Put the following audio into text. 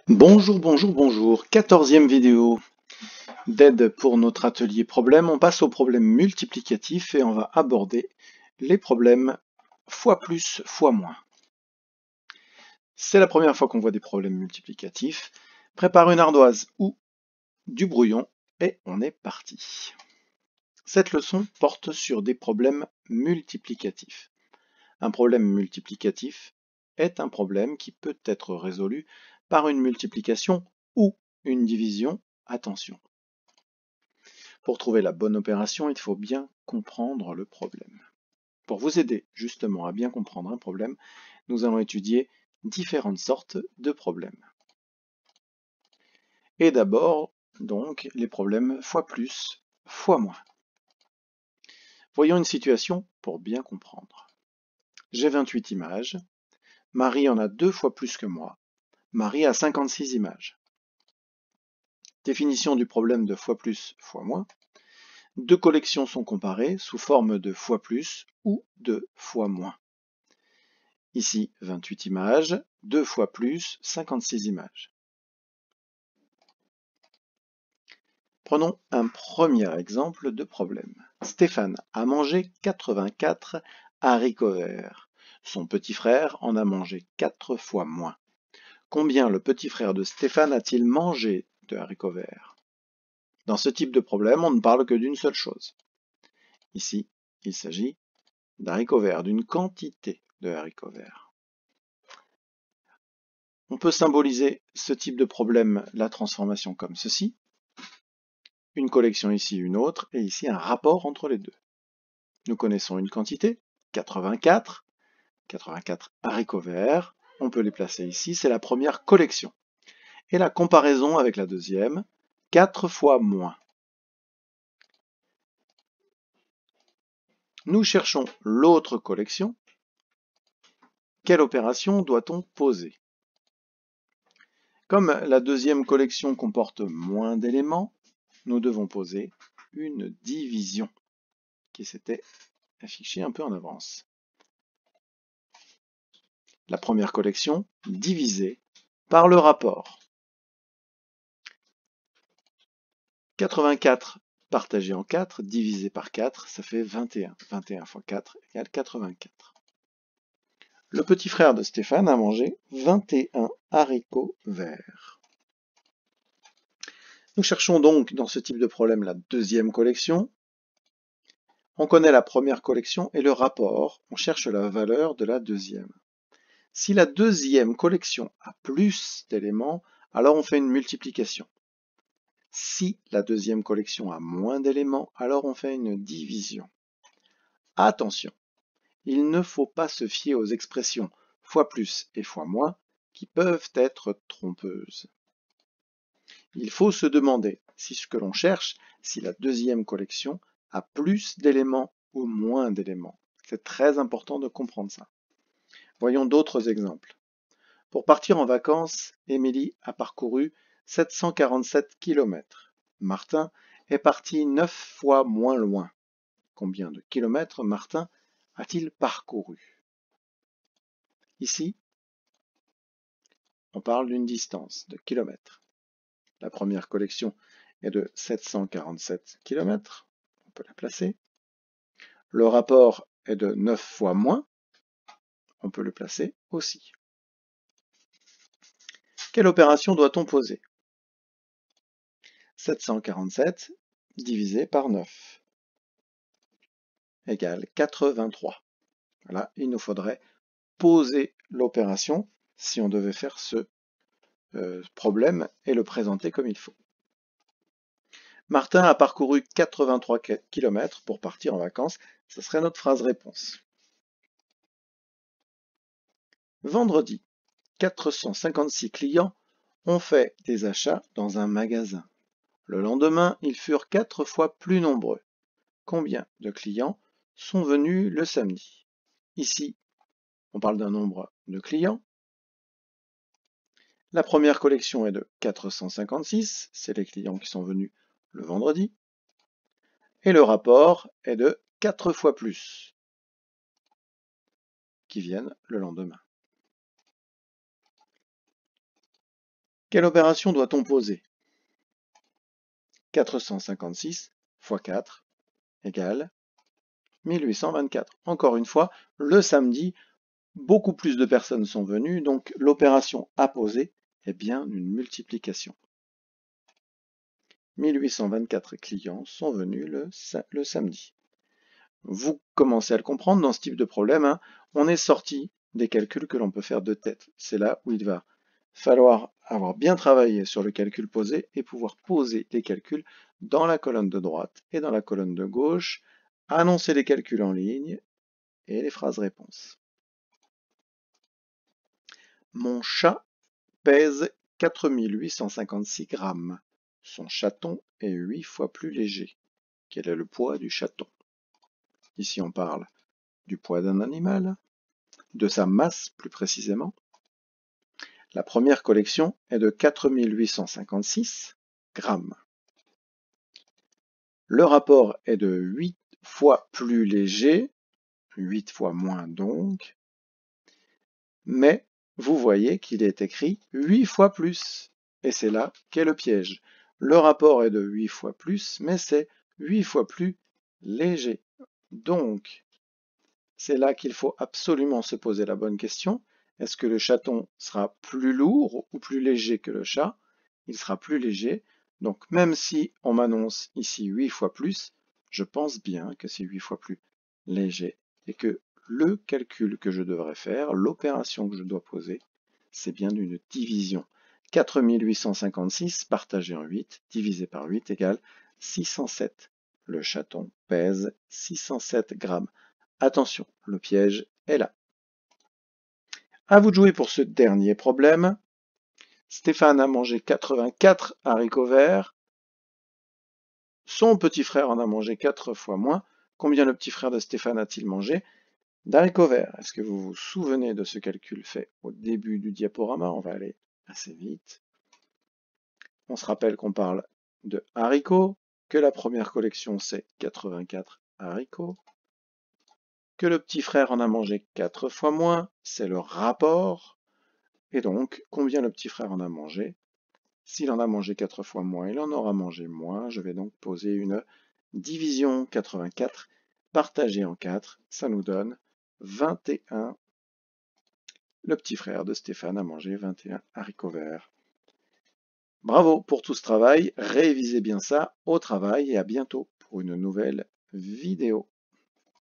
Bonjour, bonjour, bonjour. 14e vidéo d'aide pour notre atelier problème. On passe au problème multiplicatif et on va aborder les problèmes fois plus, fois moins. C'est la première fois qu'on voit des problèmes multiplicatifs. Prépare une ardoise ou du brouillon et on est parti. Cette leçon porte sur des problèmes multiplicatifs. Un problème multiplicatif est un problème qui peut être résolu par une multiplication ou une division. Attention. Pour trouver la bonne opération, il faut bien comprendre le problème. Pour vous aider justement à bien comprendre un problème, nous allons étudier différentes sortes de problèmes. Et d'abord, donc, les problèmes fois plus, fois moins. Voyons une situation pour bien comprendre. J'ai 28 images. Marie en a 2 fois plus que moi. Marie a 56 images. Définition du problème de fois plus, fois moins. Deux collections sont comparées sous forme de fois plus ou de fois moins. Ici, 28 images, 2 fois plus, 56 images. Prenons un premier exemple de problème. Stéphane a mangé 84 haricots verts. Son petit frère en a mangé 4 fois moins. Combien le petit frère de Stéphane a-t-il mangé de haricots verts? Dans ce type de problème, on ne parle que d'une seule chose. Ici, il s'agit d'haricots verts, d'une quantité de haricots verts. On peut symboliser ce type de problème, la transformation, comme ceci. Une collection ici, une autre, et ici un rapport entre les deux. Nous connaissons une quantité, 84 haricots verts. On peut les placer ici, c'est la première collection. Et la comparaison avec la deuxième, 4 fois moins. Nous cherchons l'autre collection. Quelle opération doit-on poser? Comme la deuxième collection comporte moins d'éléments, nous devons poser une division qui s'était affichée un peu en avance. La première collection divisée par le rapport. 84 partagé en 4 divisé par 4, ça fait 21. 21 fois 4 égale 84. Le petit frère de Stéphane a mangé 21 haricots verts. Nous cherchons donc dans ce type de problème la deuxième collection. On connaît la première collection et le rapport, on cherche la valeur de la deuxième. Si la deuxième collection a plus d'éléments, alors on fait une multiplication. Si la deuxième collection a moins d'éléments, alors on fait une division. Attention, il ne faut pas se fier aux expressions fois plus et fois moins qui peuvent être trompeuses. Il faut se demander si ce que l'on cherche, si la deuxième collection a plus d'éléments ou moins d'éléments. C'est très important de comprendre ça. Voyons d'autres exemples. Pour partir en vacances, Émilie a parcouru 747 km. Martin est parti 9 fois moins loin. Combien de kilomètres Martin a-t-il parcouru? Ici, on parle d'une distance de kilomètres. La première collection est de 747 km. On peut la placer. Le rapport est de 9 fois moins. On peut le placer aussi. Quelle opération doit-on poser? 747 divisé par 9 égale 83. Voilà, il nous faudrait poser l'opération si on devait faire ce problème et le présenter comme il faut. Martin a parcouru 83 km pour partir en vacances. Ce serait notre phrase réponse. Vendredi, 456 clients ont fait des achats dans un magasin. Le lendemain, ils furent 4 fois plus nombreux. Combien de clients sont venus le samedi? Ici, on parle d'un nombre de clients. La première collection est de 456, c'est les clients qui sont venus le vendredi. Et le rapport est de 4 fois plus, qui viennent le lendemain. Quelle opération doit-on poser? 456 fois 4 égale 1824. Encore une fois, le samedi, beaucoup plus de personnes sont venues, donc l'opération à poser est bien une multiplication. 1824 clients sont venus le samedi. Vous commencez à le comprendre dans ce type de problème, hein, on est sorti des calculs que l'on peut faire de tête. C'est là où il va falloir avoir bien travaillé sur le calcul posé et pouvoir poser les calculs dans la colonne de droite et dans la colonne de gauche, annoncer les calculs en ligne et les phrases réponses. Mon chat pèse 4856 grammes. Son chaton est 8 fois plus léger. Quel est le poids du chaton? Ici on parle du poids d'un animal, de sa masse plus précisément. La première collection est de 4856 grammes. Le rapport est de 8 fois plus léger, 8 fois moins donc, mais vous voyez qu'il est écrit 8 fois plus, et c'est là qu'est le piège. Le rapport est de 8 fois plus, mais c'est 8 fois plus léger. Donc, c'est là qu'il faut absolument se poser la bonne question. Est-ce que le chaton sera plus lourd ou plus léger que le chat? Il sera plus léger. Donc même si on m'annonce ici 8 fois plus, je pense bien que c'est 8 fois plus léger et que le calcul que je devrais faire, l'opération que je dois poser, c'est bien une division. 4856 partagé en 8 divisé par 8 égale 607. Le chaton pèse 607 grammes. Attention, le piège est là. À vous de jouer pour ce dernier problème. Stéphane a mangé 84 haricots verts. Son petit frère en a mangé 4 fois moins. Combien le petit frère de Stéphane a-t-il mangé d'haricots verts? Est-ce que vous vous souvenez de ce calcul fait au début du diaporama? On va aller assez vite. On se rappelle qu'on parle de haricots, que la première collection c'est 84 haricots, que le petit frère en a mangé 4 fois moins, c'est le rapport, et donc combien le petit frère en a mangé? S'il en a mangé 4 fois moins, il en aura mangé moins, je vais donc poser une division 84 partagée en 4, ça nous donne 21. Le petit frère de Stéphane a mangé 21 haricots verts. Bravo pour tout ce travail, révisez bien ça au travail et à bientôt pour une nouvelle vidéo.